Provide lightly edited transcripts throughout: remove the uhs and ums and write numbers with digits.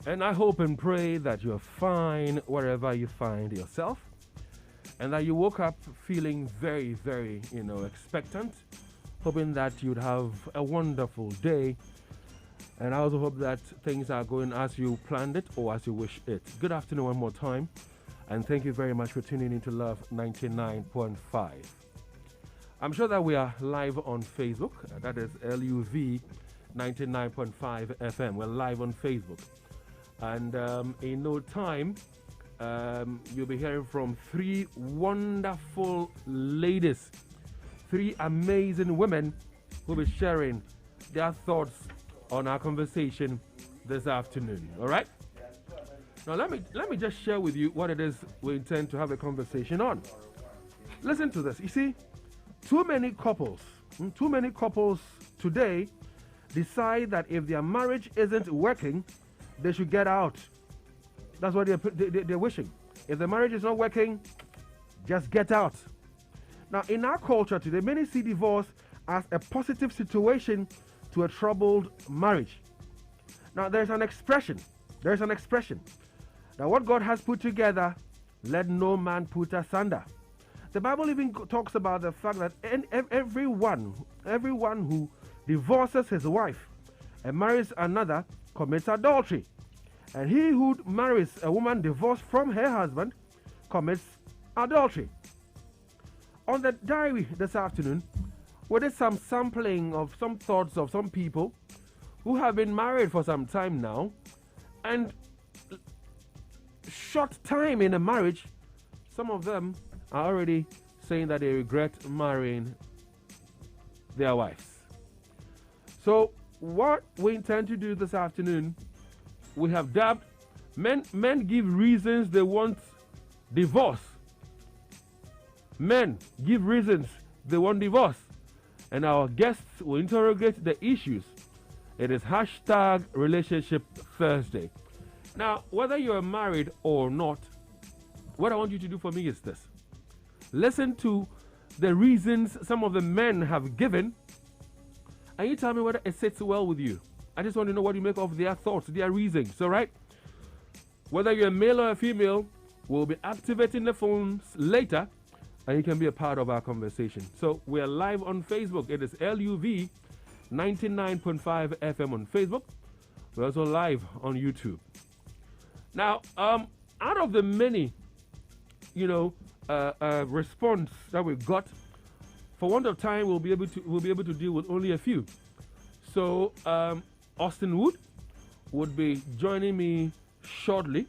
And I hope and pray that you're fine wherever you find yourself and that you woke up feeling very, very, expectant, hoping that you'd have a wonderful day. And I also hope that things are going as you planned it or as you wish it. Good afternoon one more time. And thank you very much for tuning in to Love 99.5. I'm sure that we are live on Facebook. That is LUV 99.5 FM. We're live on Facebook. And in no time, you'll be hearing from three wonderful ladies, three amazing women who will be sharing their thoughts on our conversation this afternoon. All right? Now let me just share with you what it is we intend to have a conversation on. Listen to this. You see, too many couples today decide that if their marriage isn't working, they should get out. That's what they're wishing. If the marriage is not working, just get out. Now, in our culture today, many see divorce as a positive situation to a troubled marriage. Now, there's an expression. That what God has put together, let no man put asunder. The Bible even talks about the fact that everyone who divorces his wife and marries another commits adultery. And he who marries a woman divorced from her husband commits adultery. On the diary this afternoon, we did some sampling of some thoughts of some people who have been married for some time now, and short time in a marriage, some of them are already saying that they regret marrying their wives. So what we intend to do this afternoon, we have dubbed men give reasons they want divorce. Men give reasons they want divorce. And our guests will interrogate the issues. It is hashtag Relationship Thursday. Now, whether you are married or not, what I want you to do for me is this. Listen to the reasons some of the men have given, and you tell me whether it sits well with you. I just want to know what you make of their thoughts, their reasons, all right? Whether you're a male or a female, we'll be activating the phones later, and you can be a part of our conversation. So we're live on Facebook. It is LUV 99.5 FM on Facebook. We're also live on YouTube. Now, out of the many, response that we got, for want of time, we'll be able to deal with only a few. So, Austin Wood would be joining me shortly,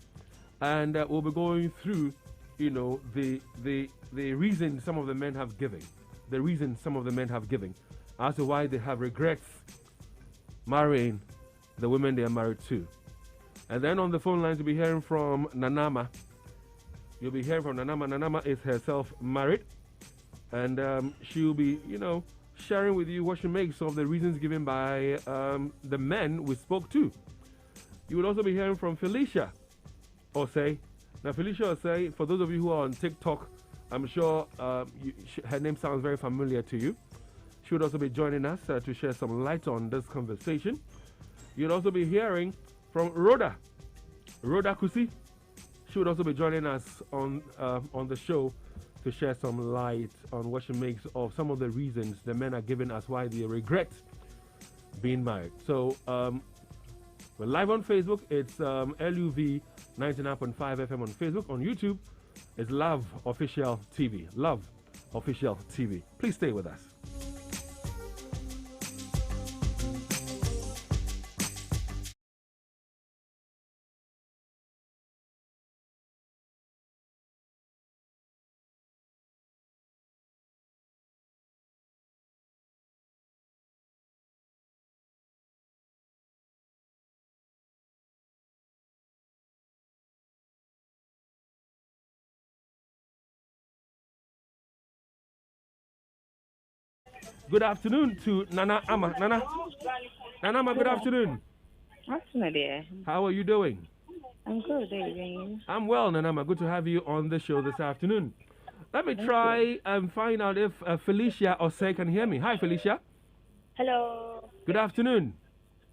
and we'll be going through, the reasons some of the men have given, as to why they have regrets marrying the women they are married to. And then on the phone lines, you'll be hearing from Nanama. Nanama is herself married, and she'll be, sharing with you what she makes of the reasons given by the men we spoke to. You will also be hearing from Felicia Osei. Now, Felicia Osei, for those of you who are on TikTok, I'm sure her name sounds very familiar to you. She would also be joining us to share some light on this conversation. You'll also be hearing from Rhoda Kusi. She would also be joining us on the show to share some light on what she makes of some of the reasons the men are giving us why they regret being married. So we're live on Facebook. It's LUV 99.5 FM on Facebook. On YouTube, it's Love Official TV. Love Official TV. Please stay with us. Good afternoon to Nana Ama. Nana Ama, good afternoon. Afternoon, dear. How are you doing? I'm good, David. I'm well, Nana Ama. Good to have you on the show this afternoon. Let me try and find out if Felicia Osei can hear me. Hi, Felicia. Hello. Good afternoon.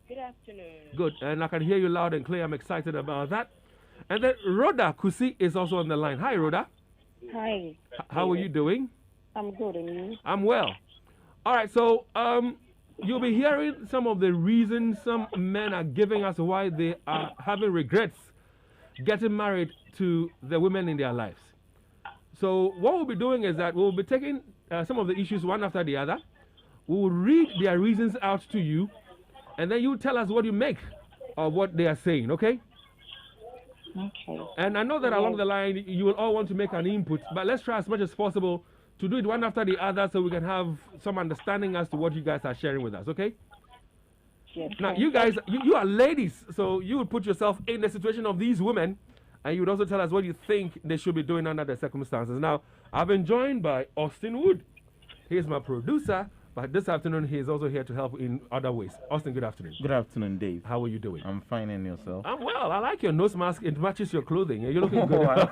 Good Good afternoon. Good, and I can hear you loud and clear. I'm excited about that. And then Rhoda Kusi is also on the line. Hi, Rhoda. Hi. How are you doing? I'm good, and you? I'm well. All right, so you'll be hearing some of the reasons some men are giving us why they are having regrets getting married to the women in their lives. So what we'll be doing is that we'll be taking some of the issues one after the other. We will read their reasons out to you, and then you tell us what you make of what they are saying, okay? Okay. And I know that along the line you will all want to make an input, but let's try as much as possible to do it one after the other so we can have some understanding as to what you guys are sharing with us, okay? Yes. Now, you guys, you are ladies, so you would put yourself in the situation of these women, and you would also tell us what you think they should be doing under the circumstances. Now, I've been joined by Austin Wood. He's my producer, but this afternoon he is also here to help in other ways. Austin, good afternoon. Good afternoon, Dave. How are you doing? I'm fine, and yourself? I'm well. I like your nose mask. It matches your clothing. You're looking good.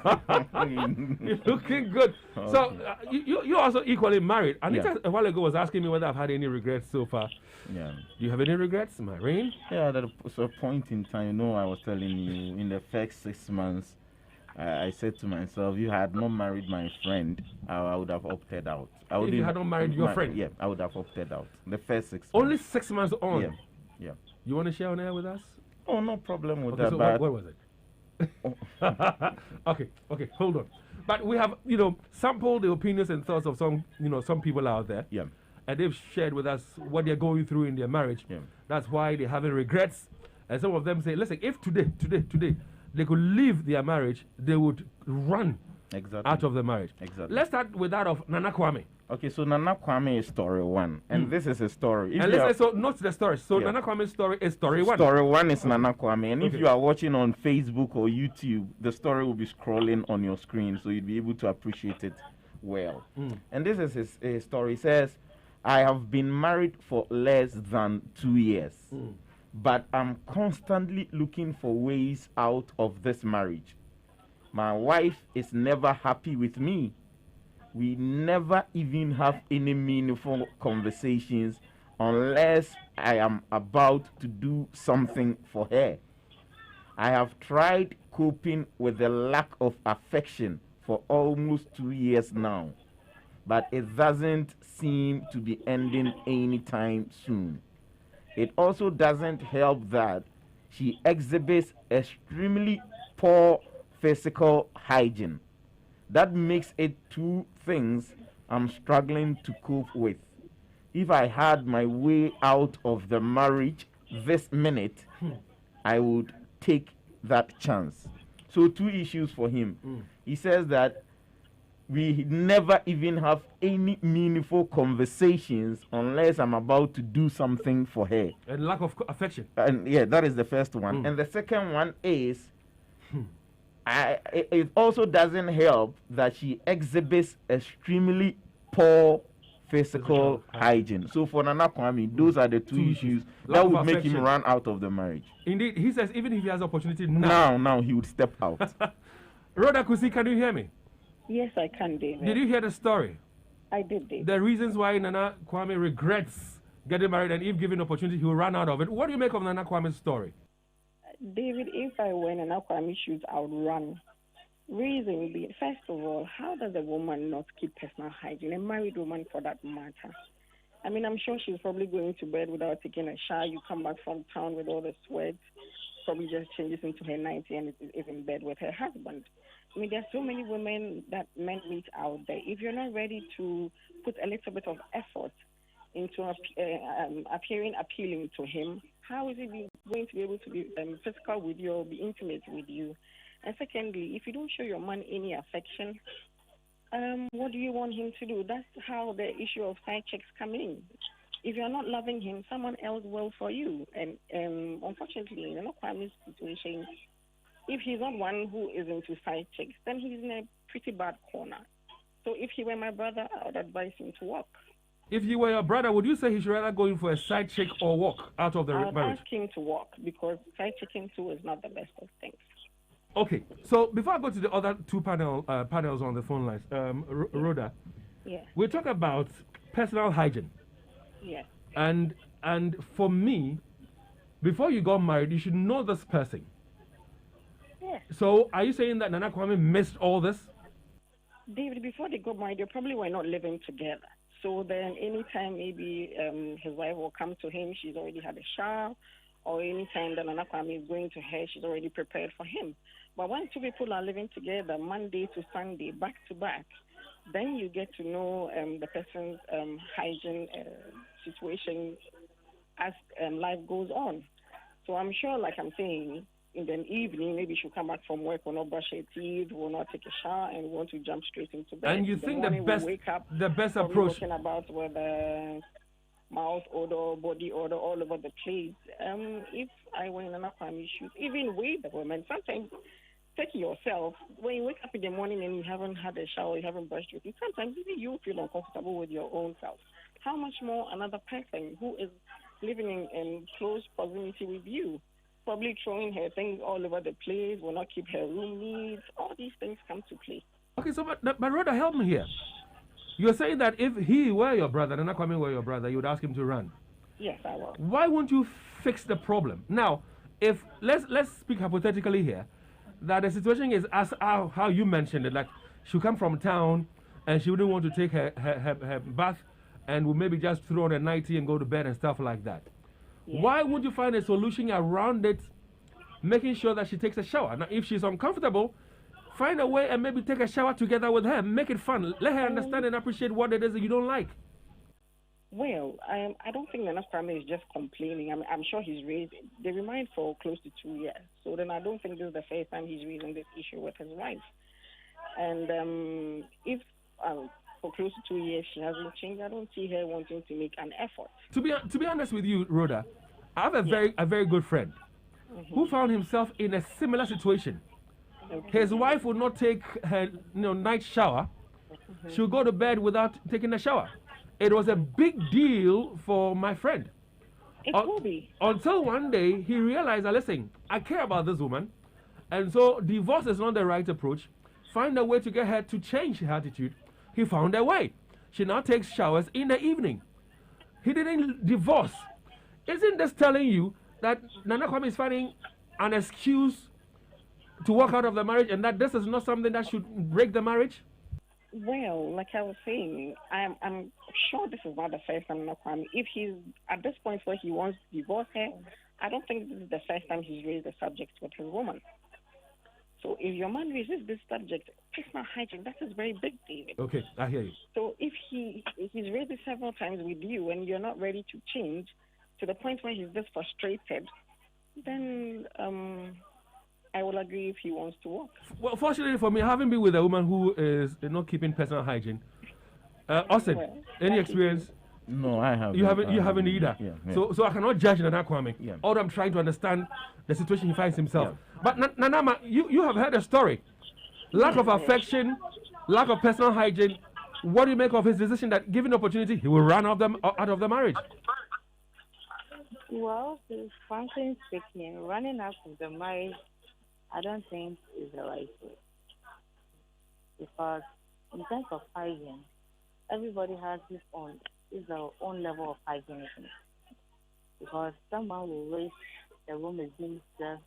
You're looking good. Okay. So, you're also equally married. Anita a while ago was asking me whether I've had any regrets so far. Yeah. Do you have any regrets, Marine? Yeah, there was a point in time, I was telling you, in the first 6 months, I said to myself, if you had not married my friend, I would have opted out. If you had not married your friend? Yeah, I would have opted out. The first 6 months. Only 6 months on? Yeah. Yeah. You want to share on air with us? Oh, no problem with Okay, that. so But what was it? Okay, hold on. But we have, sampled the opinions and thoughts of some people out there. yeah. And they've shared with us what they're going through in their marriage. Yeah. That's why they're having regrets. And some of them say, listen, if today, they could leave their marriage, they would run Exactly. out of the marriage. Exactly. Let's start with that of Nana Kwame. Okay, so Nana Kwame is story 1, and this is a story. If And you let's say, so note the story. So Yeah. Nana Kwame's story is story 1. Story 1 is Nana Kwame, and if Okay. you are watching on Facebook or YouTube, the story will be scrolling on your screen, so you'll be able to appreciate it well. And this is his story. It says, I have been married for less than 2 years, but I'm constantly looking for ways out of this marriage. My wife is never happy with me. We never even have any meaningful conversations unless I am about to do something for her. I have tried coping with the lack of affection for almost 2 years now, but it doesn't seem to be ending anytime soon. It also doesn't help that she exhibits extremely poor physical hygiene. That makes it 2 things I'm struggling to cope with. If I had my way out of the marriage this minute, I would take that chance. So 2 issues for him. He says that we never even have any meaningful conversations unless I'm about to do something for her. And lack of affection. And yeah, that is the first one. And the second one is, it also doesn't help that she exhibits extremely poor physical hygiene. So for Nana Kwame, those are the 2 issues that would make him run out of the marriage. Indeed, he says even if he has opportunity Now he would step out. Rhoda Kusi, can you hear me? Yes, I can, David. Did you hear the story? I did, David. The reasons why Nana Kwame regrets getting married, and if given opportunity, he will run out of it. What do you make of Nana Kwame's story? David, if I were in an Aquami shoes, I would run. Reason being, first of all, how does a woman not keep personal hygiene? A married woman, for that matter. I mean, I'm sure she's probably going to bed without taking a shower. You come back from town with all the sweat, probably just changes into her nightie and is in bed with her husband. I mean, there's so many women that men meet out there. If you're not ready to put a little bit of effort into appearing appealing to him, how is he going to be able to be physical with you or be intimate with you? And secondly, if you don't show your man any affection, what do you want him to do? That's how the issue of side chicks come in. If you're not loving him, someone else will for you. And unfortunately, in a Kwame's situation, if he's not one who is into side chicks, then he's in a pretty bad corner. So if he were my brother, I would advise him to walk. If you were your brother, would you say he should rather go in for a side chick or walk out of the I would marriage? ask him to walk because side chicking too is not the best of things. Okay, so before I go to the other 2 panels on the phone lines, Rhoda, Yeah. we talk about personal hygiene. Yeah. And for me, before you got married, you should know this person. Yes. So are you saying that Nana Kwame missed all this? David, before they got married, they probably were not living together. So then, anytime maybe his wife will come to him, she's already had a shower, or anytime that Nana Kwame is going to her, she's already prepared for him. But when two people are living together, Monday to Sunday, back to back, then you get to know the person's hygiene situation as life goes on. So I'm sure, like I'm saying, in the evening, maybe she'll come back from work, will not brush her teeth, will not take a shower, and want to jump straight into bed. And you In the think morning, we'll wake up the best probably approach? talking about whether mouth odor, body odor, all over the place. If I were in an Aquam issues, even with the woman, sometimes take yourself, when you wake up in the morning and you haven't had a shower, you haven't brushed your teeth, sometimes even you feel uncomfortable with your own self. How much more another person who is living in close proximity with you, probably throwing her things all over the place, will not keep her room neat, all these things come to play. Okay, so but Rhoda, help me here. You're saying that if he were your brother, Nana Kwame were your brother, you would ask him to run. Yes, I will. Why won't you fix the problem? Now, if let's speak hypothetically here, that the situation is as how you mentioned it, like she'll come from town and she wouldn't want to take her bath and would maybe just throw on a nightie and go to bed and stuff like that. Yeah. Why would you find a solution around it, making sure that she takes a shower? Now, if she's uncomfortable, find a way and maybe take a shower together with her. Make it fun. Let her understand and appreciate what it is that you don't like. Well, I don't think Nana Kwame is just complaining. I'm sure he's raised. They were married for close to 2 years, so then I don't think this is the first time he's raising this issue with his wife. And if for close to 2 years she hasn't changed, I don't see her wanting to make an effort. To be honest with you, Rhoda, I have a very good friend who found himself in a similar situation. Okay. His wife would not take her night shower. She'll go to bed without taking a shower. It was a big deal for my friend. It will be. Until one day he realized that, listen, I care about this woman, and so divorce is not the right approach. Find a way to get her to change her attitude. He found a way. She now takes showers in the evening. He didn't divorce. Isn't this telling you that Nana Kwame is finding an excuse to walk out of the marriage, and that this is not something that should break the marriage? Well, like I was saying, I'm sure this is not the first time Nana Kwame. If he's at this point where he wants to divorce her, I don't think this is the first time he's raised the subject with his woman. So if your man raises this subject, personal hygiene, that is very big, David. Okay, I hear you. So if he's raised it several times with you and you're not ready to change to the point where he's just frustrated, then I will agree if he wants to walk. Well, fortunately for me, having been with a woman who is not keeping personal hygiene, Austin, Well, any experience? No, I haven't. You haven't either. Yeah. So I cannot judge Nana Kwame. Yeah. Although I'm trying to understand the situation he finds himself. Yeah. But Nanama, you have heard a story. Lack of affection, lack of personal hygiene. What do you make of his decision that given opportunity he will run out of the marriage? Well, frankly speaking, running out of the marriage, I don't think is the right way. Because in terms of hygiene, everybody has their own level of hygiene. Because someone will wish the room is being served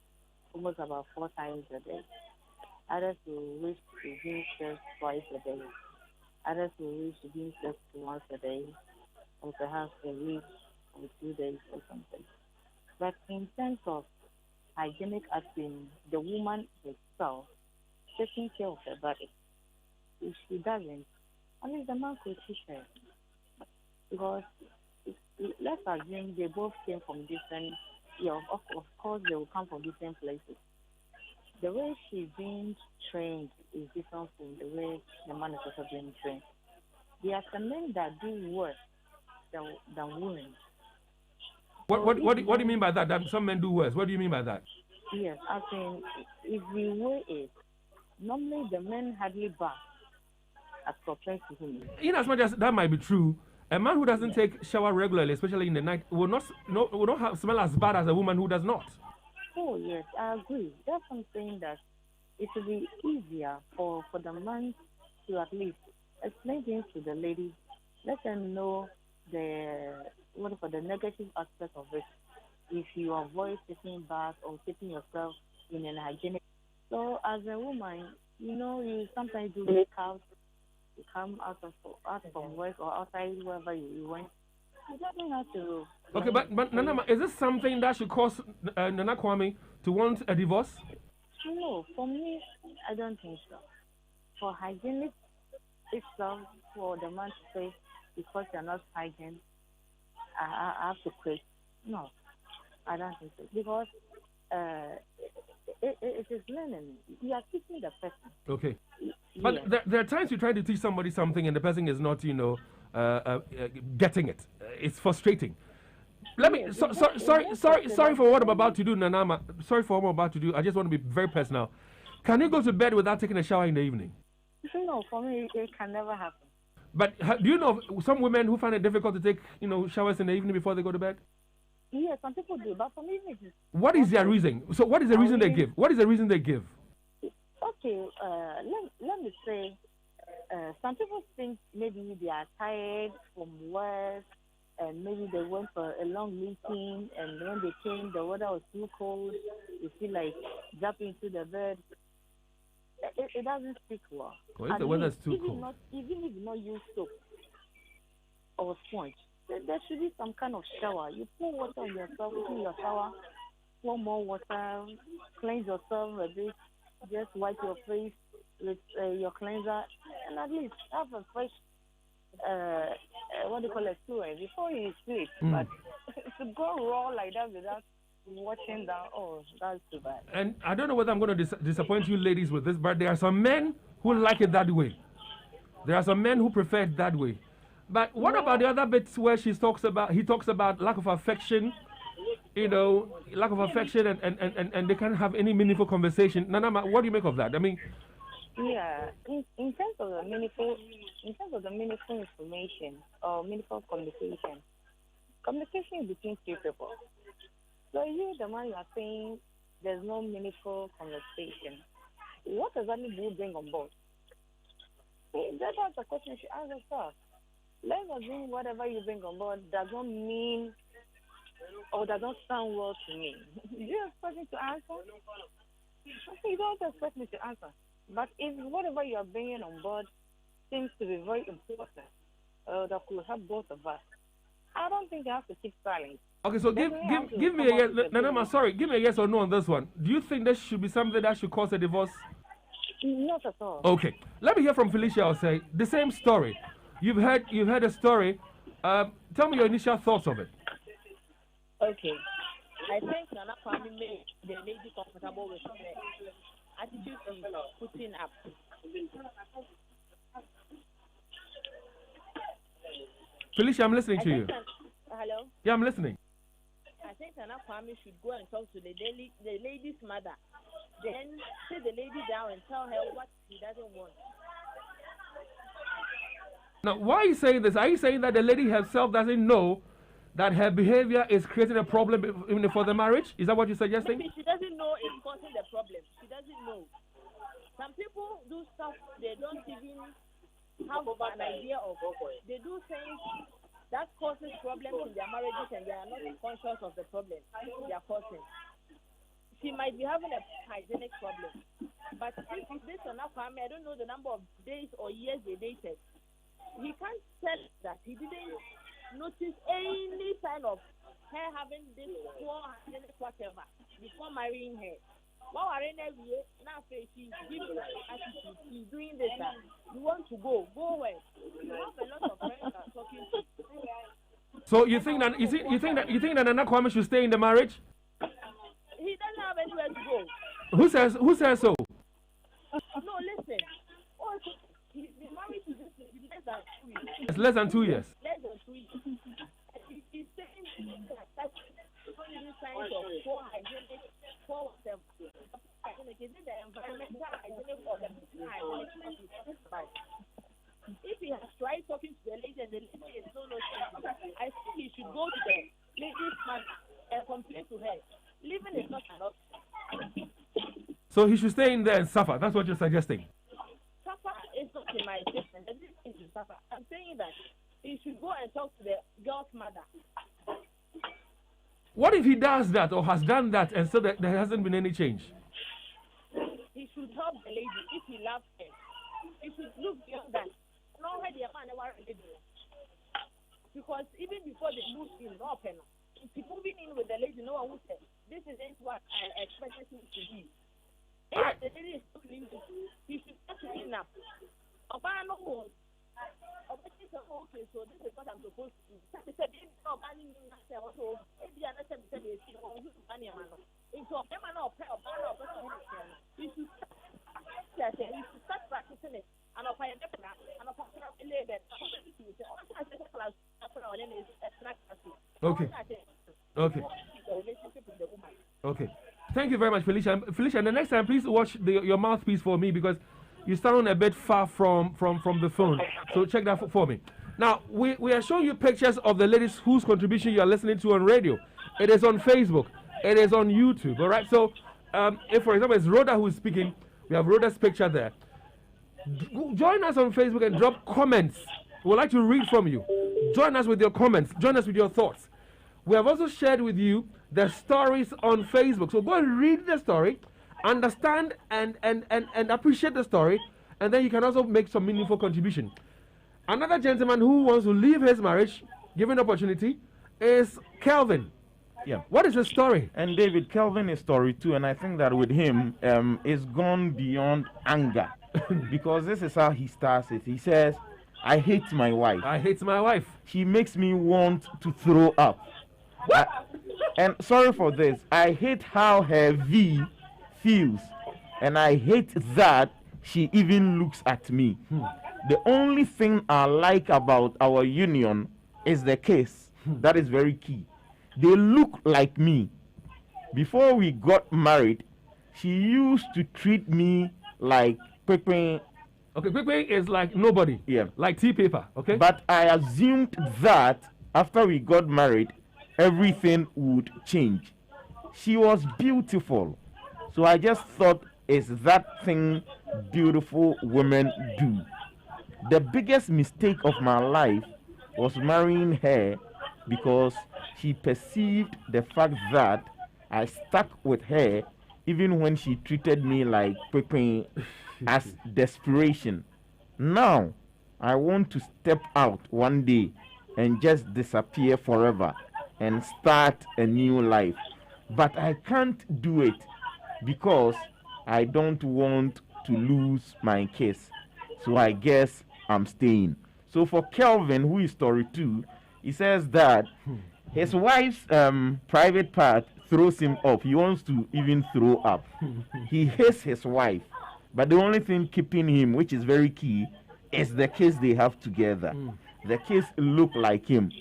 almost about 4 times a day. Others will wish to be being served twice a day. Others will wish to be served once a day, or perhaps a week or 2 days or something. But in terms of hygienic acting, the woman herself taking care of her body, if she doesn't, I mean, the man could teach her. Because let's assume they both came from different, of course they will come from different places. The way she's being trained is different from the way the man is also being trained. There are some men that do worse than women. What do you mean by that? That some men do worse. What do you mean by that? Yes, I think if we weigh it, normally the men hardly bath as compared to women. In as much as that might be true, a man who doesn't take shower regularly, especially in the night, will not smell as bad as a woman who does not. Oh yes, I agree. That's something that it will be easier for the man to at least explain things to the lady, let them know the negative aspect of it. if you avoid taking bath or keeping yourself in an hygienic. So as a woman, you sometimes do wake out, you come out from work or outside wherever you went. You don't have to. Okay, but Nana, is this something that should cause Nana Kwame to want a divorce? No, for me, I don't think so. For hygienic itself, for the man to say because you're not hygiene, I have to quit. No, I don't think so. Because uh, it is learning. You are teaching the person. Okay. But Yes. there are times you try to teach somebody something and the person is not, getting it. It's frustrating. Let me. Sorry for what I'm about to do, Nanama. Sorry for what I'm about to do. I just want to be very personal. Can you go to bed without taking a shower in the evening? No, for me, it can never happen. But do you know some women who find it difficult to take, showers in the evening before they go to bed? Yes, some people do, but for me, it is What is their reason? So what is the reason they give? What is the reason they give? okay. Let me say, some people think maybe they are tired from work, and maybe they went for a long meeting, and when they came, the weather was too cold. You feel like jumping into the bed. It doesn't speak well. Well, if the weather is too cold. Even if you not use soap or sponge, there should be some kind of shower. You pour water on yourself in your shower, pour more water, cleanse yourself a bit, just wipe your face with your cleanser, and at least have a fresh, what do you call it, fluid before you sleep. But to go raw like that without watching that, that's too bad. And I don't know whether I'm going to disappoint you ladies with this, but there are some men who like it that way. There are some men who prefer it that way. But what about the other bits where he talks about lack of affection, lack of affection, and they can't have any meaningful conversation. Nanama, what do you make of that? I mean, yeah, in terms of the meaningful information or meaningful communication is between two people. So you, the man, you are saying there's no meaningful conversation. What exactly do you bring on board? That's a question you should ask yourself. Let's assume whatever you bring on board doesn't mean or doesn't sound well to me. Do you expect me to answer? You don't expect me to answer. But if whatever you are bringing on board seems to be very important, that could help both of us, I don't think you have to keep silent. Okay, so give me a yes. Nanama, sorry, give me a yes or no on this one. Do you think there should be something that should cause a divorce? Not at all. Okay, let me hear from Felicia. I'll say the same story. You've heard a story. Tell me your initial thoughts of it. Okay, I think Nana Kwame made the lady comfortable with the attitude she's putting up. Felicia, I'm listening to you. Hello? Yeah, I'm listening. I think Nana Kwame should go and talk to the lady's mother. Then sit the lady down and tell her what she doesn't want. Now, why are you saying this? Are you saying that the lady herself doesn't know that her behavior is creating a problem even for the marriage? Is that what you're suggesting? Maybe she doesn't know it's causing the problem. She doesn't know. Some people do stuff they don't even have an idea of. They do things that causes problems in their marriages and they are not conscious of the problem they are causing. She might be having a hygienic problem. But if this or not, I don't know the number of days or years they dated. He can't tell that he didn't notice any sign of her having this poor hygienic whatever before marrying her. While now she's giving attitude, she's doing this. You want to go where? You have a lot of friends that are talking to you. So you think that Nana Kwame should stay in the marriage? He doesn't have anywhere to go. Who says so? No, listen. He's been married to this less than 2 years. It's less than 2 years. Less than 2 years. He's saying that showing signs of poor hygienic, poor whatever. Is it the environmental hygienic or the hygienic? If he has tried talking to the lady and the lady is no I think he should go to the lady's mother and complain to her. Living is not enough. So he should stay in there and suffer. That's what you're suggesting. Suffer is not in my statement. This is to suffer. I'm saying that he should go and talk to the girl's mother. What if he does that or has done that and so that there hasn't been any change? He should help the lady if he loves her. He should look beyond that. Not where the man ever really do. Because even before they move in, no open. If he moving in with the lady, no one would say, this isn't what I expected him to be. If the lady is too clean, he should start cleaning up. No. Okay, so this is what I'm supposed to do. He said, no, banning me, I said, also, if the other said, he should banning a man. Into a man or pair of he should start practicing it. And I'll find a different and I'll find a lady. Okay. Okay. Okay. Thank you very much, Felicia. Felicia, and the next time, please watch your mouthpiece for me because you sound a bit far from the phone. So check that for me. Now, we are showing you pictures of the ladies whose contribution you are listening to on radio. It is on Facebook. It is on YouTube. All right. So, if, for example, it's Rhoda who is speaking, we have Rhoda's picture there. Join us on Facebook and drop comments. We'd like to read from you. Join us with your comments. Join us with your thoughts. We have also shared with you the stories on Facebook. So go and read the story, understand and appreciate the story, and then you can also make some meaningful contribution. Another gentleman who wants to leave his marriage, given opportunity, is Kelvin. Yeah. What is his story? And David, Kelvin is story too, and I think that with him, it's gone beyond anger. Because this is how he starts it. He says, I hate my wife. I hate my wife. She makes me want to throw up. And sorry for this, I hate how her V feels. And I hate that she even looks at me. The only thing I like about our union is the kiss. That is very key. They look like me. Before we got married, she used to treat me like Pepe. Okay, Pepe is like nobody. Yeah. Like tea paper, okay? But I assumed that after we got married, everything would change. She was beautiful. So I just thought, is that thing beautiful women do? The biggest mistake of my life was marrying her because she perceived the fact that I stuck with her even when she treated me like Pepe as desperation. Now, I want to step out one day and just disappear forever and start a new life. But I can't do it because I don't want to lose my kiss. So I guess I'm staying. So for Kelvin, who is story 2, he says that his wife's private part throws him off. He wants to even throw up. He hates his wife. But the only thing keeping him, which is very key, is the kiss they have together. The kiss look like him.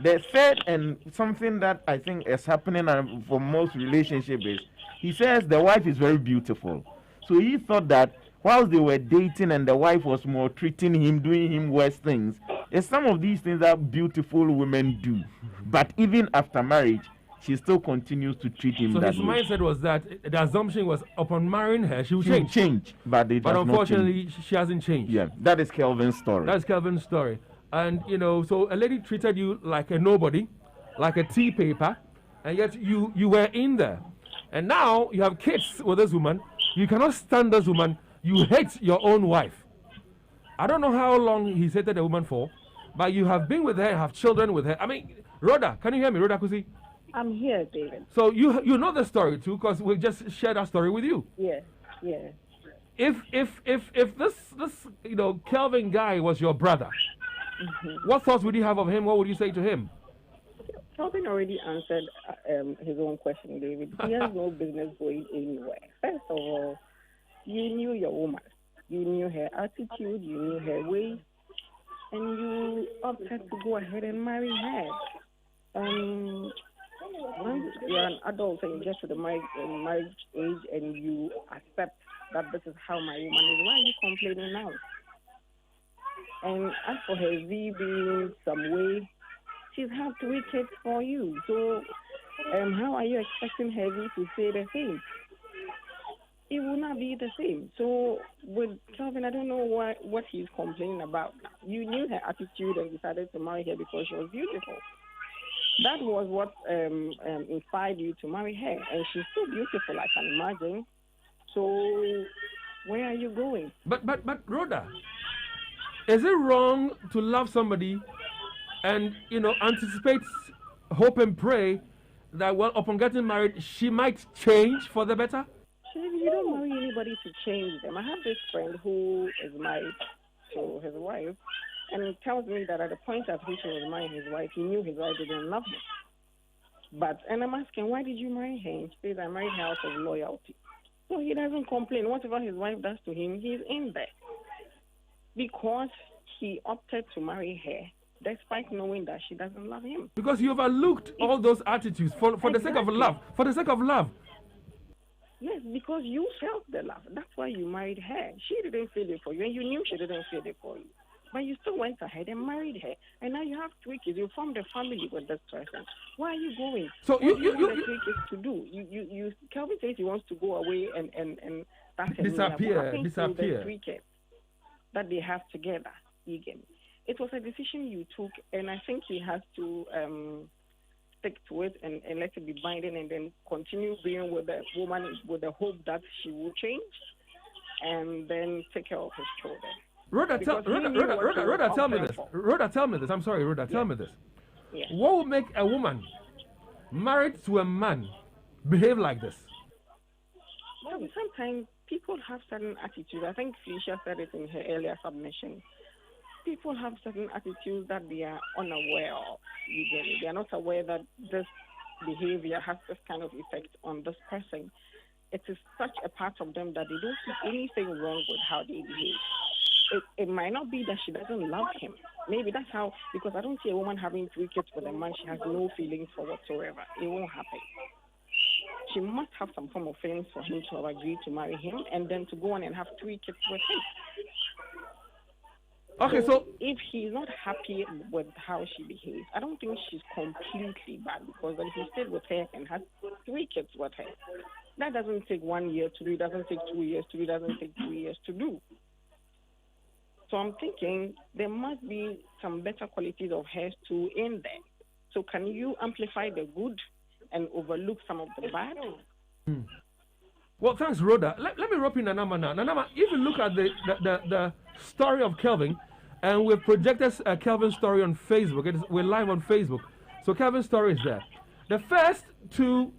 The third and something that I think is happening for most relationships is, he says the wife is very beautiful. So he thought that whilst they were dating and the wife was more treating him, doing him worse things, it's some of these things that beautiful women do. But even after marriage, she still continues to treat him that way. So his mindset was that the assumption was upon marrying her, she would change. But unfortunately, she hasn't changed. Yeah, that is Kelvin's story. That's Kelvin's story. And, you know, so a lady treated you like a nobody, like a tea paper, and yet you were in there. And now you have kids with this woman. You cannot stand this woman. You hate your own wife. I don't know how long he's hated the woman for, but you have been with her, have children with her. I mean, Rhoda, can you hear me, Rhoda Kusi? I'm here, David. So you know the story too, because we just shared our story with you. Yes, yes. If this Kelvin guy was your brother, what thoughts would you have of him? What would you say to him? Kelvin already answered his own question, David. He has no business going anywhere. First of all, you knew your woman. You knew her attitude. You knew her ways. And you opted to go ahead and marry her. When you're an adult and you get to the marriage age and you accept that this is how my woman is, why are you complaining now? And as for her V being some way, she's had 3 kids for you. So how are you expecting her V to say the same? It will not be the same. So with Kelvin, I don't know what he's complaining about. You knew her attitude and decided to marry her because she was beautiful. That was what inspired you to marry her, and she's so beautiful, I can imagine. So, where are you going? But Rhoda, is it wrong to love somebody and anticipate, hope and pray that well upon getting married she might change for the better? You don't marry anybody to change them. I have this friend who is married to his wife, and he tells me that at the point at which he was marrying his wife, he knew his wife didn't love him. And I'm asking, why did you marry her? And she says, I married her out of loyalty. So he doesn't complain. Whatever his wife does to him, he's in there. Because he opted to marry her, despite knowing that she doesn't love him. Because you overlooked all those attitudes for the sake of love. For the sake of love. Yes, because you felt the love. That's why you married her. She didn't feel it for you, and you knew she didn't feel it for you. But you still went ahead and married her. And now you have 3 kids. You formed a family with this person. Why are you going? So what do you want the 3 kids to do? Kelvin says he wants to go away and start disappear. The 3 kids that they have together. It was a decision you took, and I think he has to stick to it and let it be binding, and then continue being with the woman with the hope that she will change, and then take care of his children. Rhoda, tell me this. Rhoda, tell me this. I'm sorry, Rhoda, tell me this. Yeah. What would make a woman married to a man behave like this? Well, sometimes people have certain attitudes. I think Felicia said it in her earlier submission. People have certain attitudes that they are unaware of. They are not aware that this behavior has this kind of effect on this person. It is such a part of them that they don't see anything wrong with how they behave. It might not be that she doesn't love him. Maybe that's how, because I don't see a woman having 3 kids with a man she has no feelings for whatsoever. It won't happen. She must have some form of feelings for him to have agreed to marry him and then to go on and have 3 kids with him. Okay, so if he's not happy with how she behaves, I don't think she's completely bad, because then he stayed with her and had 3 kids with her. That doesn't take 1 year to do, it doesn't take 2 years to do, it doesn't take 3 years to do. So I'm thinking there must be some better qualities of hers too in there. So can you amplify the good and overlook some of the bad? Well, thanks, Rhoda. Let me rope in Nanama now. Nanama, if you look at the story of Kelvin, and we've projected Kelvin's story on Facebook. We're live on Facebook. So Kelvin's story is there. The first 2,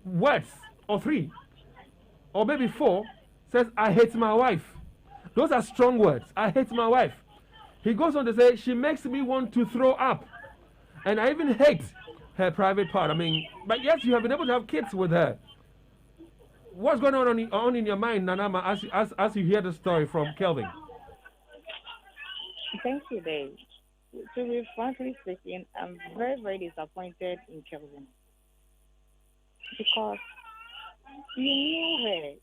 words, or 3, or maybe 4, says, I hate my wife. Those are strong words. I hate my wife. He goes on to say, she makes me want to throw up. And I even hate her private part. I mean, but yes, you have been able to have kids with her. What's going on in your mind, Nanama, as you hear the story from Kelvin? Thank you, Dave. To be frankly speaking, I'm very, very disappointed in Kelvin. Because you knew her,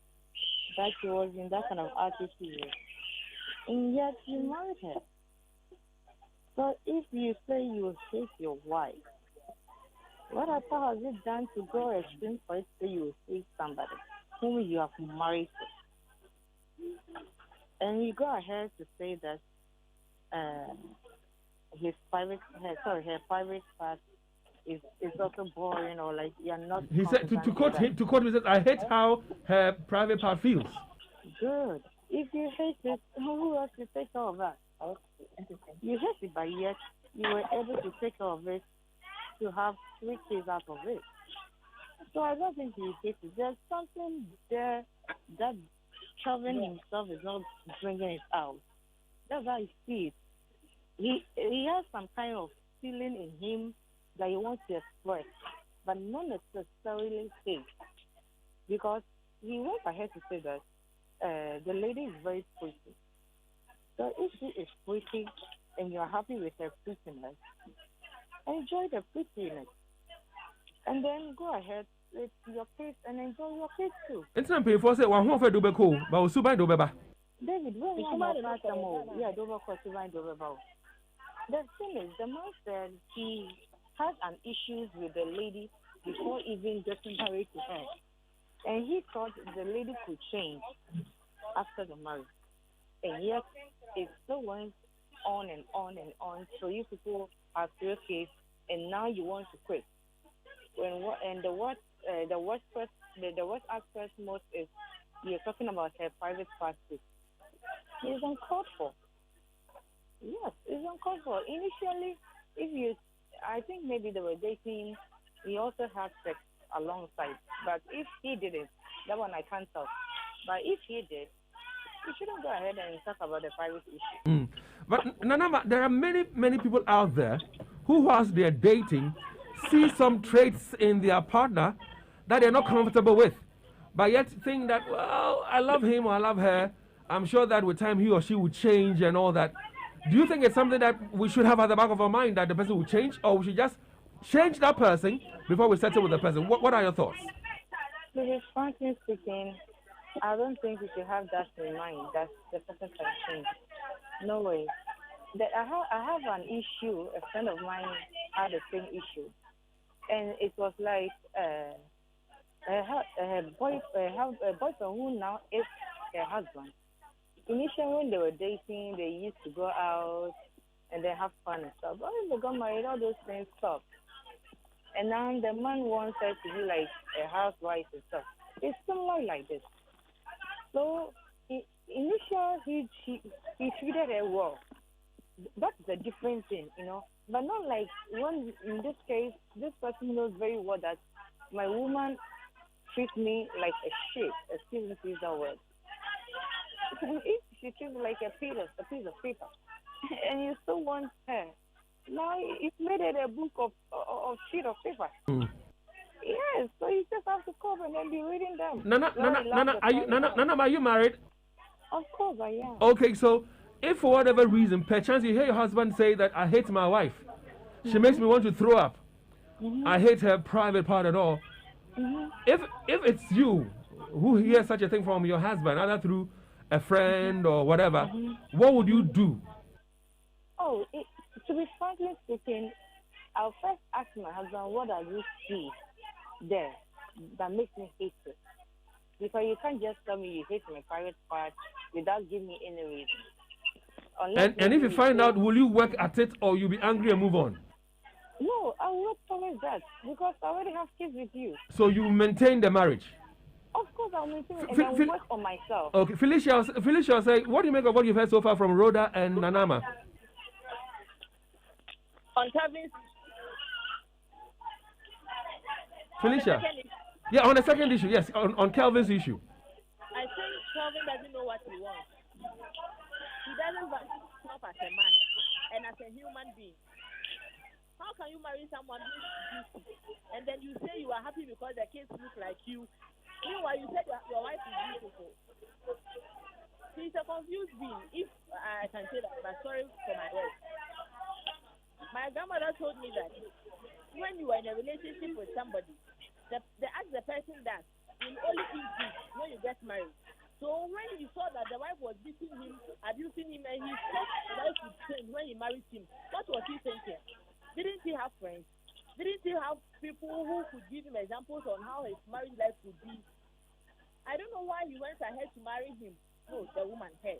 that she was in that kind of attitude, and yet you married her. So if you say you hate your wife, what at all has it done to go extreme for it to say you hate somebody whom you have married to? And you go ahead to say that her private part is also boring, or like you're not. He said to quote him, he said, I hate how her private part feels. Good. If you hate it, who else will take care of that? You hate it, but yet you were able to take care of it, to have 3 kids out of it. So I don't think you hate it. There's something there that Kelvin himself is not bringing it out. That's how I see it. He has some kind of feeling in him that he wants to express, but not necessarily hate. Because he went ahead to say that the lady is very pretty. So if she is pretty and you're happy with her prettiness, enjoy the prettiness. And then go ahead with your kids and enjoy your kids too. It's not painful to say, well, who do be cool, but we'll do be. David, when you about yeah, the thing is, the man said he had an issue with the lady before even getting married to her. And he thought the lady could change after the marriage. And yet, it still went on and on and on. So you people have 3 kids and now you want to quit. And the worst aspect most is you're talking about her private parts. It's uncalled for. Yes, it's uncalled for. Initially, I think maybe they were dating. He also had sex alongside. But if he didn't, that one I can't tell. But if he did, you shouldn't go ahead and talk about the private issue. But Nana, there are many people out there who, whilst they're dating, see some traits in their partner that they're not comfortable with, but yet think that, well, I love him or I love her. I'm sure that with time he or she will change and all that. Do you think it's something that we should have at the back of our mind, that the person will change, or we should just change that person before we settle with the person? What are your thoughts? To be frankly speaking, I don't think we should have that in mind that the person can change. No way. I have an issue. A friend of mine had the same issue, and it was like her boyfriend who now is her husband. Initially, when they were dating, they used to go out and they have fun and stuff. But when they got married, all those things stopped. And now the man wants her to be like a housewife and stuff. It's similar like this. So initially, he treated her well. That's a different thing, But not like when, in this case, this person knows very well that my woman treats me like a shit. Excuse me, please, that word. If she treats me like a piece of paper, and you still want her, now it's made it a book of sheet of paper. Yes, so you just have to cover and then be reading them. Nana, are you married? Of course I am. Okay, so if for whatever reason, perchance you hear your husband say that I hate my wife, she makes me want to throw up, I hate her private part at all. If it's you who hears such a thing from your husband, either through a friend or whatever, what would you do? To be frankly speaking, I'll first ask my husband, what does he see there that makes me hate it? Because you can't just tell me you hate my private part without giving me any reason. And if you find out, will you work at it, or you'll be angry and move on? No, I will not promise that, because I already have kids with you. So you maintain the marriage? Of course I'll maintain it, and I'll work on myself. Okay, Felicia, say, what do you make of what you've heard so far from Rhoda and Nanama? On Kevin's... Felicia? Yeah, on the second issue, yes, on Kelvin's issue. I think Kelvin doesn't know what he wants. He doesn't value himself as a man and as a human being. How can you marry someone who's beautiful and then you say you are happy because the kids look like you? Meanwhile, you said your wife is beautiful. He's a confused being, if I can say that, but sorry for my words. My grandmother told me that when you are in a relationship with somebody, as the person does, will only increase when you get married. So when he saw that the wife was beating him, abusing him, and he thought the wife would change when he married him, what was he thinking? Didn't he have friends? Didn't he have people who could give him examples on how his marriage life could be? I don't know why he went ahead to marry him. No, the woman had.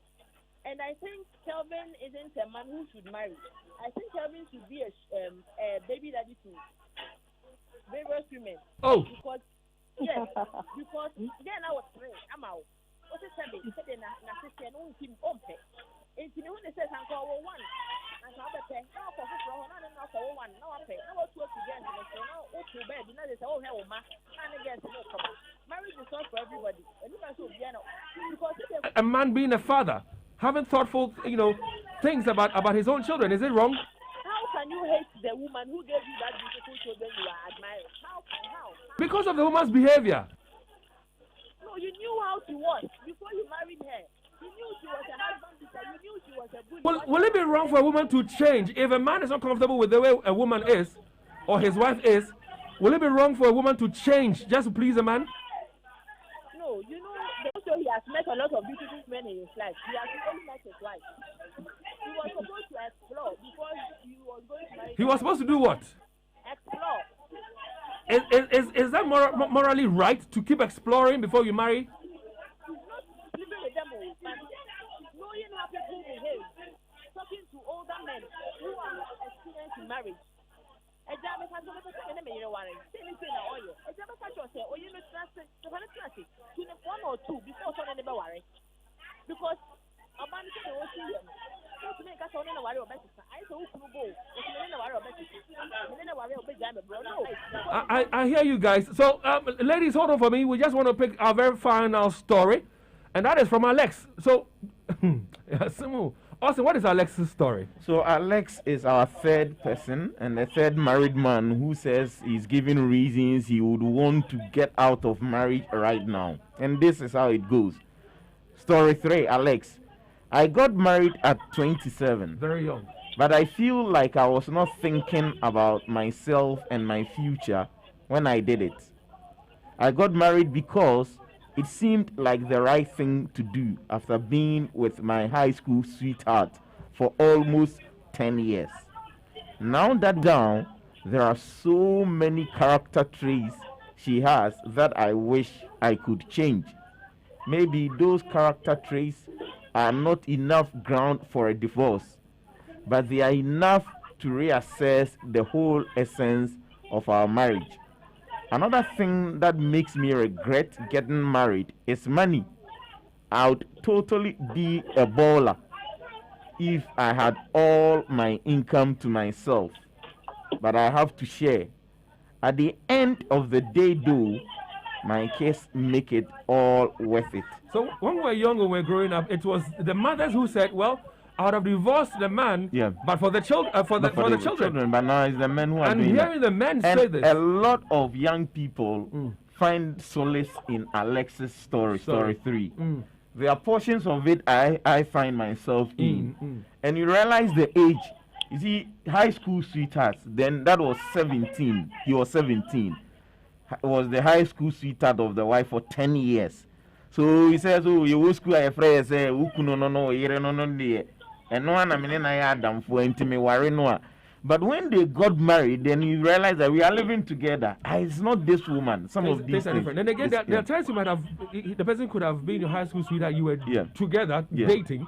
And I think Kelvin isn't a man who should marry. I think Kelvin should be a baby daddy to various women. Oh. Because then I was praying. I'm out. What's it saying? He said, "Na sister, no him ompe." And you know when they say, "I'm called one," and so I say, "No, for one, no, for one, no, I pay. No, two again, no, two bed. You know they say, "Oh, hell, ma," and again, no problem. Marriage is not for everybody. And you can so because a man being a father, having thoughtful, things about his own children, is it wrong? How can you hate the woman who gave you that beautiful children you are admiring? How? Because of the woman's behavior. No, you knew how she was before you married her. You knew she was a husband beater. You knew she was a good. Will it be wrong for a woman to change if a man is not comfortable with the way a woman is, or his wife is? Will it be wrong for a woman to change just to please a man? No, also he has met a lot of beautiful men in his life. He has only met his wife. He was supposed to explore before he was going to marry. He was supposed to do what? Explore. Is that morally right to keep exploring before you marry? He's not living with them, but knowing how people behave, talking to older men who are experienced in marriage. A time abroad. No. I hear you guys. So, ladies, hold on for me. We just want to pick our very final story, and that is from Alex. So, Simu, Austin, what is Alex's story? So Alex is our third person and the third married man who says he's giving reasons he would want to get out of marriage right now. And this is how it goes. Story 3, Alex. I got married at 27. Very young. But I feel like I was not thinking about myself and my future when I did it. I got married because it seemed like the right thing to do after being with my high school sweetheart for almost 10 years. Now that down, there are so many character traits she has that I wish I could change. Maybe those character traits are not enough ground for a divorce, but they are enough to reassess the whole essence of our marriage. Another thing that makes me regret getting married is money. I would totally be a baller if I had all my income to myself, but I have to share. At the end of the day, though, my kids make it all worth it. So when we were young, when we were growing up, it was the mothers who said, well, I would have divorced the man, but for the children, for the children. But now it's the men who are doing that. And hearing the men and say this, a lot of young people find solace in Alex's story 3. There are portions of it I find myself in. And you realize the age. You see, high school sweethearts, then that was 17. He was 17. Was the high school sweetheart of the wife for 10 years. So he says, oh, you school I pray say, no, you no, and no one I mean I had them for intimate worry no. But when they got married, then you realize that we are living together. It's not this woman. Some of these things. And again, there are times you might have, the person could have been your high school sweetheart, you were together, dating,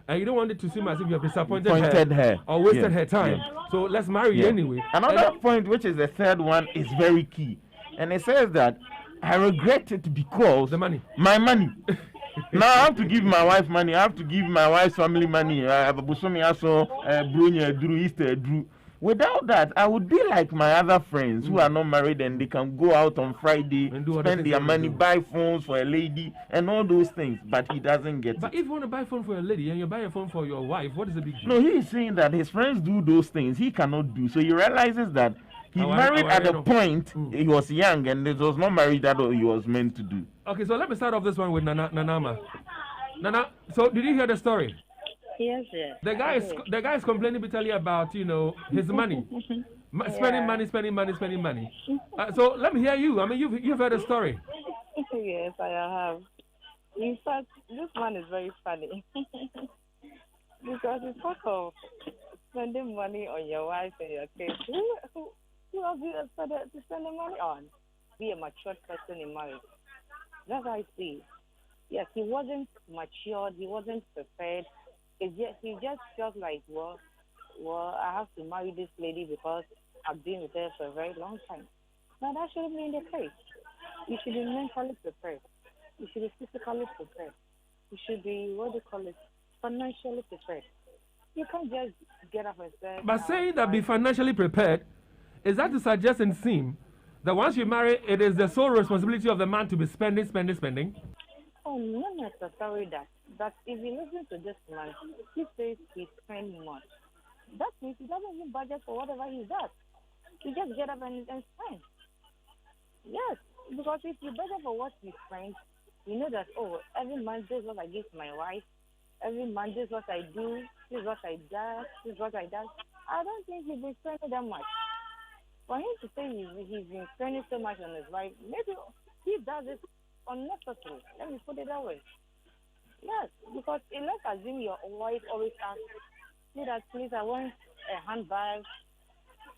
and you don't want it to seem as if you have disappointed her or wasted her time. So let's marry you anyway. Another point, which is the third one, is very key. And it says that I regret it because the money. My money. Now I have to give my wife money. I have to give my wife's family money. Without that, I would be like my other friends who are not married and they can go out on Friday, spend their money, buy phones for a lady and all those things. But he doesn't get it. But if you want to buy a phone for a lady and you buy a phone for your wife, what is the big deal? No, he is saying that his friends do those things. He cannot do. So he realizes that he married at a point he was young and it was not married that he was meant to do. Okay, so let me start off this one with Nanama. Nana, so did you hear the story? Yes, yes. The guy is complaining bitterly about, his money. Spending money. So let me hear you. I mean, you've heard the story. Yes, I have. In fact, this one is very funny. Because it's sort of spending money on your wife and your kids. Who have you expected to spend the money on? Be a mature person in marriage. That's how I see. Yes, he wasn't matured. He wasn't prepared. He just felt like, well, I have to marry this lady because I've been with her for a very long time. Now, that shouldn't be the case. You should be mentally prepared. You should be physically prepared. You should be, financially prepared. You can't just get up and say... But saying that be financially prepared, is that to suggest and seem that once you marry, it is the sole responsibility of the man to be spending? Oh, not necessarily that. But if you listen to this man, he says he spends much. That means he doesn't even budget for whatever he does. He just get up and spend. Yes, because if you budget for what you spend, you know that, oh, every month this is what I give to my wife. Every month this is what I do. This is what I do. This is what I do. I don't think he's been spending that much. For him to say he's been spending so much on his wife, maybe he does it unnecessary. Let me put it that way. Yes, because let's assume your wife always asks, say that please, I want a handbag.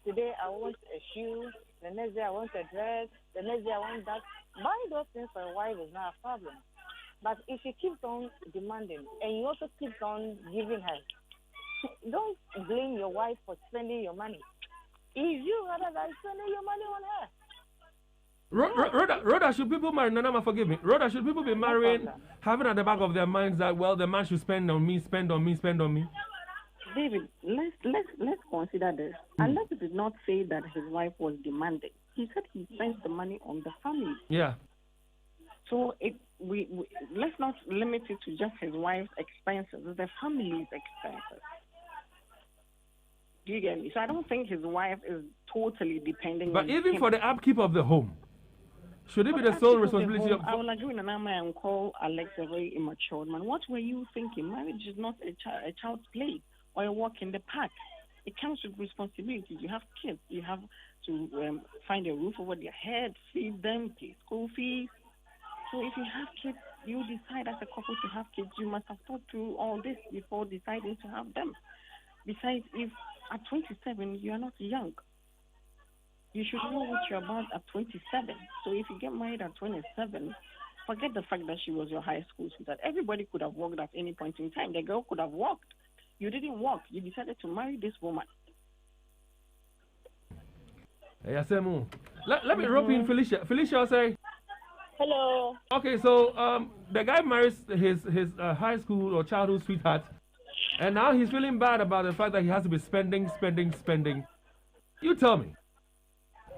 Today I want a shoe. The next day I want a dress. The next day I want that. Buying those things for a wife is not a problem. But if she keeps on demanding and you also keep on giving her, don't blame your wife for spending your money. It's you rather than spending your money on her. Rhoda, should people marry? Nanama, forgive me. Rhoda, should people be marrying, having at the back of their minds that, well, the man should spend on me? David, let's consider this. Unless it did not say that his wife was demanding, he said he spends the money on the family. Yeah. So we let's not limit it to just his wife's expenses, it's the family's expenses. Do you get me? So I don't think his wife is totally depending But on even him. for the upkeep of the home, should it be For the sole upkeep of the responsibility home, of? I will agree with Anama and call Alex a very immature man. What were you thinking? Marriage is not a child's play or a walk in the park. It comes with responsibilities. You have kids. You have to find a roof over their head, feed them, pay school fees. So if you have kids, you decide as a couple to have kids, you must have thought through all this before deciding to have them. Besides, if at 27 you are not young, you should know what you're about at 27. So if you get married at 27, forget the fact that she was your high school sweetheart. Everybody could have walked at any point in time. The girl could have walked. You didn't walk. You decided to marry this woman. Yes, let me rope in Felicia. Felicia, say. Hello. Okay, so the guy marries his high school or childhood sweetheart, and now he's feeling bad about the fact that he has to be spending. You tell me.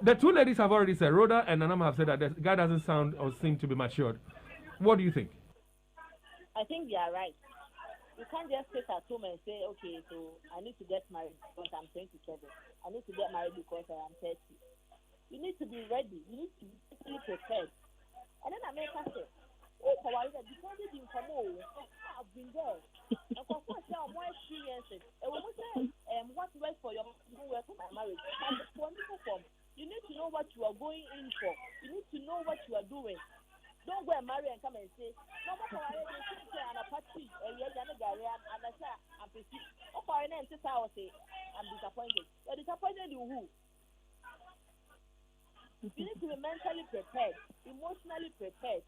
The two ladies have already said, Rhoda and Nanama have said that the guy doesn't sound or seem to be matured. What do you think? I think they are right. You can't just sit at home and say, okay, so I need to get married because I'm 27. I need to get married because I am 30. You need to be ready. You need to be mentally prepared. And then America said, oh, Hawaii, because they didn't come over, I've been there. And for course, there are more experiences. And when we say, what works for your work for my marriage, and for me, you need to know what you are going in for. You need to know what you are doing. Don't go and marry and come and say, no, what I and a party, and you're going to get and I say, I'm busy. Okay, and then I will say, I'm disappointed. You're disappointed in who? You need to be mentally prepared, emotionally prepared.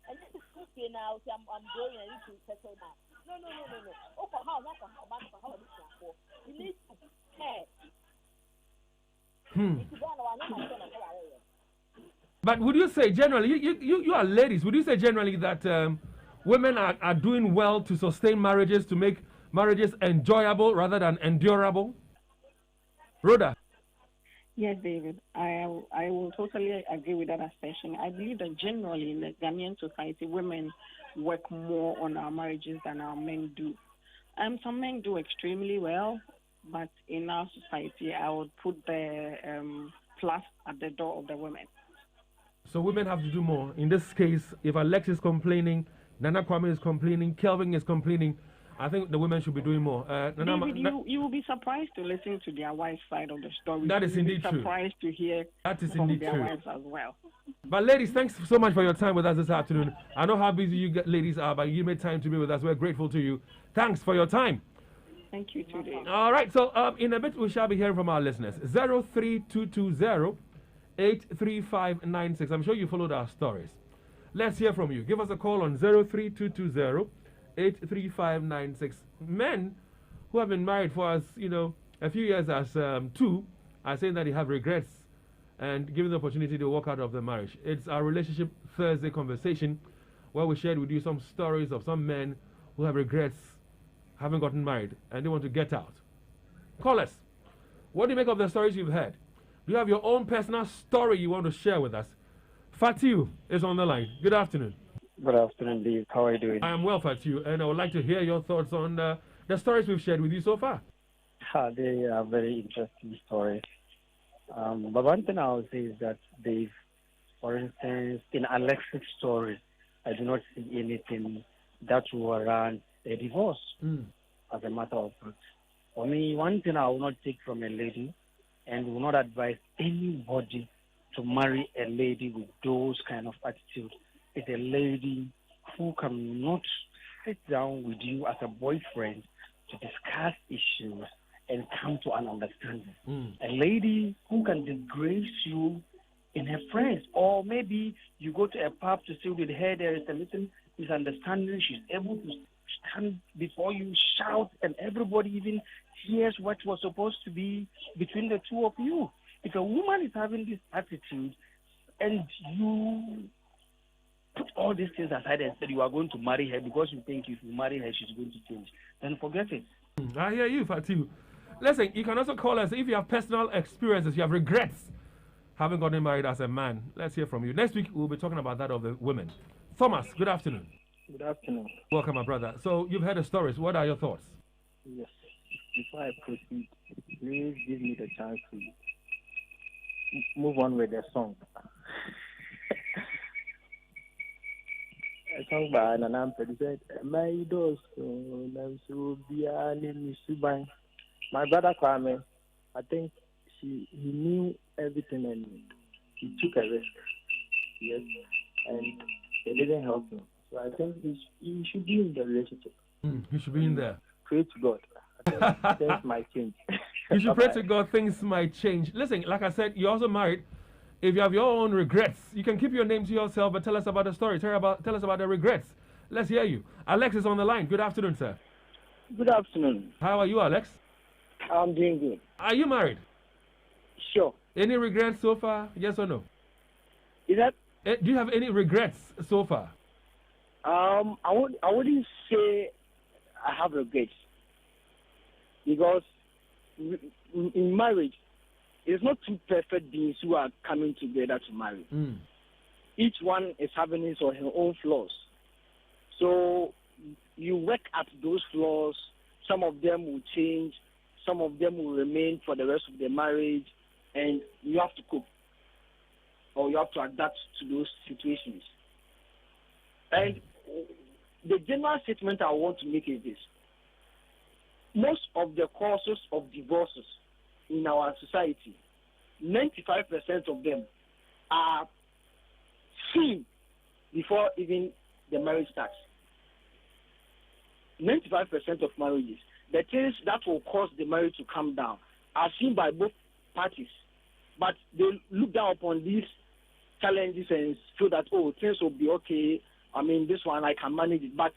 And this is okay now, say, I'm going and you need to settle now. No. Okay, how you need to prepare. But would you say generally, you are ladies, would you say generally that women are doing well to sustain marriages, to make marriages enjoyable rather than endurable? Rhoda? Yes, David, I will totally agree with that assertion. I believe that generally in the Ghanaian society, women work more on our marriages than our men do. Some men do extremely well, but in our society, I would put the plus at the door of the women. So women have to do more. In this case, if Alex is complaining, Nana Kwame is complaining, Kelvin is complaining, I think the women should be doing more. David, you will be surprised to listen to their wife's side of the story. That is indeed true. Surprised to hear that is from indeed their true. wives as well. But ladies, thanks so much for your time with us this afternoon. I know how busy you ladies are, but you made time to be with us. We're grateful to you. Thanks for your time. Thank you, today. All right, so in a bit we shall be hearing from our listeners. 03220 83596. I'm sure you followed our stories. Let's hear from you. Give us a call on 03220 83596. Men who have been married for us, a few years as two, are saying that they have regrets and given the opportunity to walk out of the marriage. It's our Relationship Thursday conversation where we shared with you some stories of some men who have regrets having gotten married and they want to get out. Call us. What do you make of the stories you've heard? Do you have your own personal story you want to share with us? Fatiu is on the line. Good afternoon. Good afternoon, Dave. How are you doing? I am well, Fatiu, and I would like to hear your thoughts on the stories we've shared with you so far. They are very interesting stories. But one thing I would say is that, Dave, for instance, in Alex's story, I do not see anything that will warrant a divorce as a matter of fact. For me, one thing I will not take from a lady and will not advise anybody to marry a lady with those kind of attitude is a lady who cannot sit down with you as a boyfriend to discuss issues and come to an understanding. A lady who can disgrace you in her friends, or maybe you go to a pub to sit with her, there is a little misunderstanding, she's able to stand before you, shout, and everybody even hears what was supposed to be between the two of you. If a woman is having this attitude and you put all these things aside and said you are going to marry her because you think if you marry her she's going to change, then forget it. I hear you, Fatu. Listen, you can also call us if you have personal experiences, you have regrets having gotten married as a man. Let's hear from you. Next week, we'll be talking about that of the women. Thomas, good afternoon. Good afternoon. Welcome, my brother. So, you've heard the stories. What are your thoughts? Yes. Before I proceed, please give me the chance to move on with the song. A song by Nanam said, "My doors, my brother Kwame, I think he knew everything and he took a risk. Yes, and it didn't help him. So I think he should be in the relationship. You should be in there. Pray to God. Things might change. You should pray to God, things might change. Listen, like I said, you're also married. If you have your own regrets, you can keep your name to yourself, but tell us about the story. Tell us about the regrets. Let's hear you. Alex is on the line. Good afternoon, sir. Good afternoon. How are you, Alex? I'm doing good. Are you married? Sure. Any regrets so far? Yes or no? Is that? Do you have any regrets so far? I wouldn't say I have regrets because in marriage, it's not two perfect beings who are coming together to marry. Each one is having his or her own flaws. So you work at those flaws. Some of them will change. Some of them will remain for the rest of the marriage. And you have to cope. Or you have to adapt to those situations. And the general statement I want to make is this. Most of the causes of divorces in our society, 95% of them are seen before even the marriage starts. 95% of marriages, the things that will cause the marriage to come down are seen by both parties. But they look down upon these challenges and feel that, oh, things will be okay. I mean, this one, I can manage it. But,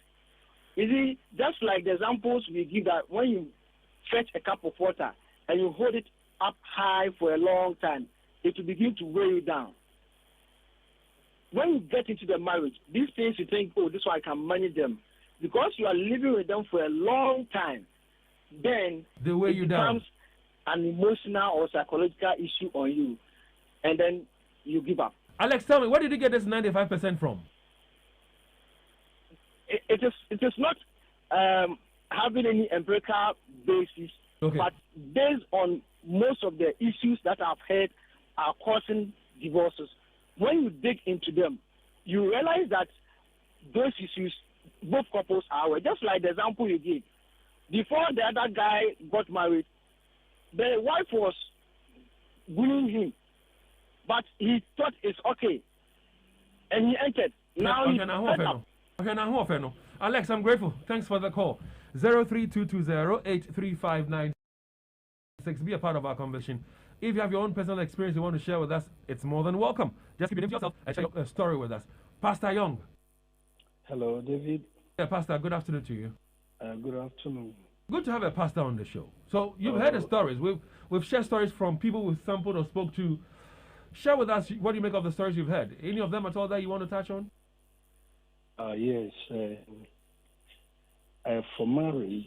you see, just like the examples we give that when you fetch a cup of water and you hold it up high for a long time, it will begin to weigh you down. When you get into the marriage, these things you think, oh, this one I can manage them. Because you are living with them for a long time, then they weigh you down. Becomes an emotional or psychological issue on you, and then you give up. Alex, tell me, where did you get this 95% from? It is not having any empirical basis, okay, but based on most of the issues that I've heard are causing divorces. When you dig into them, you realize that those issues, both couples are aware. Just like the example you gave. Before the other guy got married, the wife was bullying him, but he thought it's okay, and he entered. Now he's fed up. Alex, I'm grateful. Thanks for the call. 03220-83596. Be a part of our conversation. If you have your own personal experience you want to share with us, it's more than welcome. Just keep it to yourself and share your story with us. Pastor Young. Hello, David. Yeah, Pastor, good afternoon to you. Good afternoon. Good to have a pastor on the show. So you've heard the stories. We've shared stories from people we've sampled or spoke to. Share with us what you make of the stories you've heard. Any of them at all that you want to touch on? Yes. For marriage,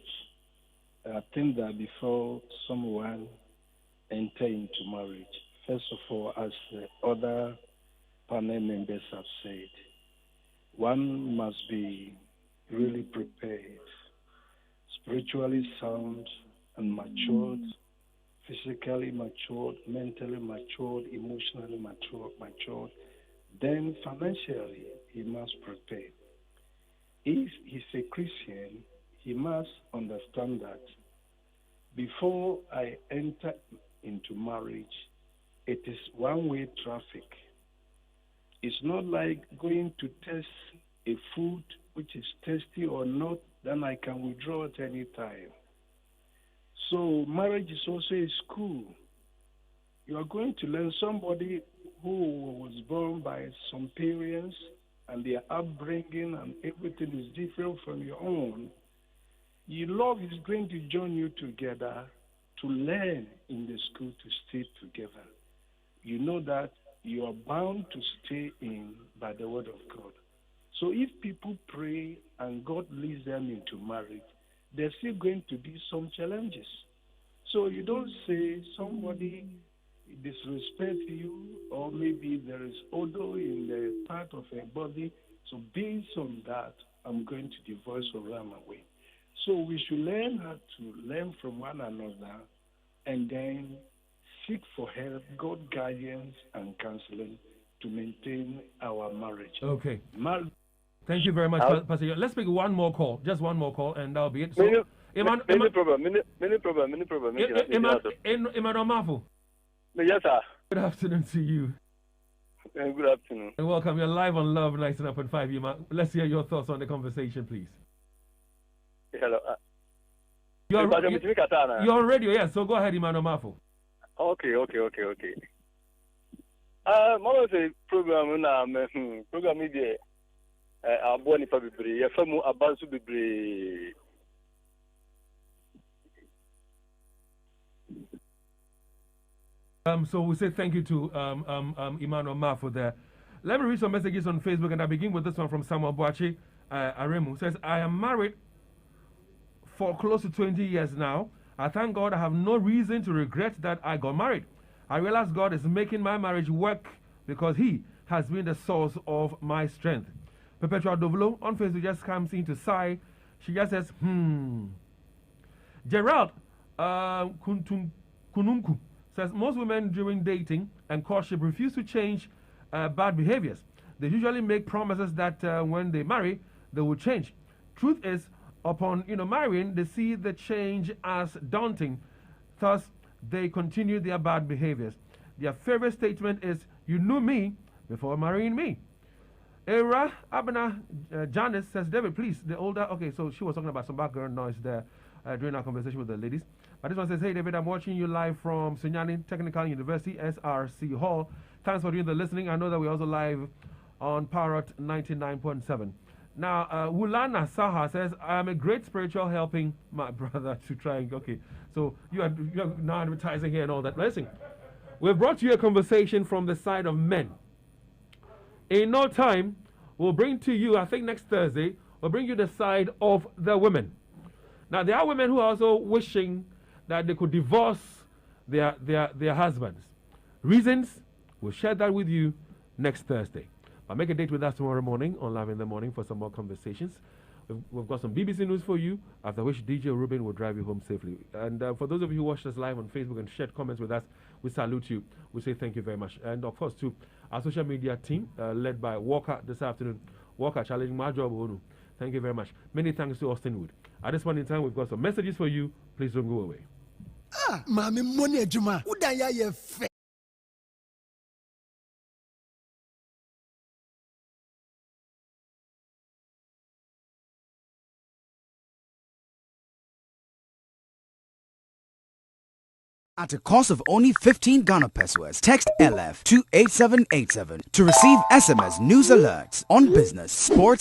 I think that before someone enter into marriage, first of all, as other panel members have said, one must be really prepared, spiritually sound and matured, physically matured, mentally matured, emotionally matured. Then financially, he must prepare. If he's a Christian, he must understand that before I enter into marriage, it is one-way traffic. It's not like going to test a food which is tasty or not, then I can withdraw at any time. So marriage is also a school. You are going to learn somebody who was born by some parents and their upbringing and everything is different from your own. Your love is going to join you together to learn in the school to stay together. You know that you are bound to stay in by the word of God. So if people pray and God leads them into marriage, there's still going to be some challenges. So you don't say somebody disrespect you, or maybe there is odor in the part of a body. So based on that, I'm going to divorce or run away. So we should learn how to learn from one another and then seek for help, God guidance and counseling to maintain our marriage. Okay. Thank you very much, Pastor. Let's make one more call, just one more call, and that'll be it. So, many problem. Emmanuel Mafu. Yes, sir. Good afternoon to you. Good afternoon. And welcome. You're live on Love 99.5. Let's hear your thoughts on the conversation, please. Hello. You're on radio, yes. So go ahead, Emmanuel Mafu. Okay. Mama say program na program media. Abo ni pa bebre. Ya famu abansu bebre. So we say thank you to Emmanuel Mafu there. Let me read some messages on Facebook, and I begin with this one from Samuel Boachi Aremu. Says, I am married for close to 20 years now. I thank God I have no reason to regret that I got married. I realize God is making my marriage work because He has been the source of my strength. Perpetual Dovlo on Facebook just comes in to sigh. She just says, Gerald Kununku says, most women during dating and courtship refuse to change bad behaviors. They usually make promises that when they marry, they will change. Truth is, upon marrying, they see the change as daunting. Thus, they continue their bad behaviors. Their favorite statement is, you knew me before marrying me. Era Abena Janice says, David, please, the older, okay, so she was talking about some background noise there during our conversation with the ladies. But this one says, hey, David, I'm watching you live from Sunyani Technical University, SRC Hall. Thanks for doing the listening. I know that we're also live on Parrot 99.7. Now, Wulana Saha says, I'm a great spiritual helping my brother to try. Okay, so you are now advertising here and all that. Listen, we've brought you a conversation from the side of men. In no time, we'll bring to you, I think next Thursday, we'll bring you the side of the women. Now, there are women who are also wishing that they could divorce their husbands. Reasons, we'll share that with you next Thursday. But make a date with us tomorrow morning on Live in the Morning for some more conversations. We've got some BBC news for you, after which DJ Ruben will drive you home safely. And for those of you who watched us live on Facebook and shared comments with us, we salute you. We say thank you very much. And of course, to our social media team, led by Walker this afternoon. Walker challenging my job. Thank you very much. Many thanks to Austin Wood. At this point in time, we've got some messages for you. Please don't go away. Mami money Juma. Udaya ye fe. At a cost of only 15 Ghana pesos, text LF to 8787 to receive SMS news alerts on business, sports,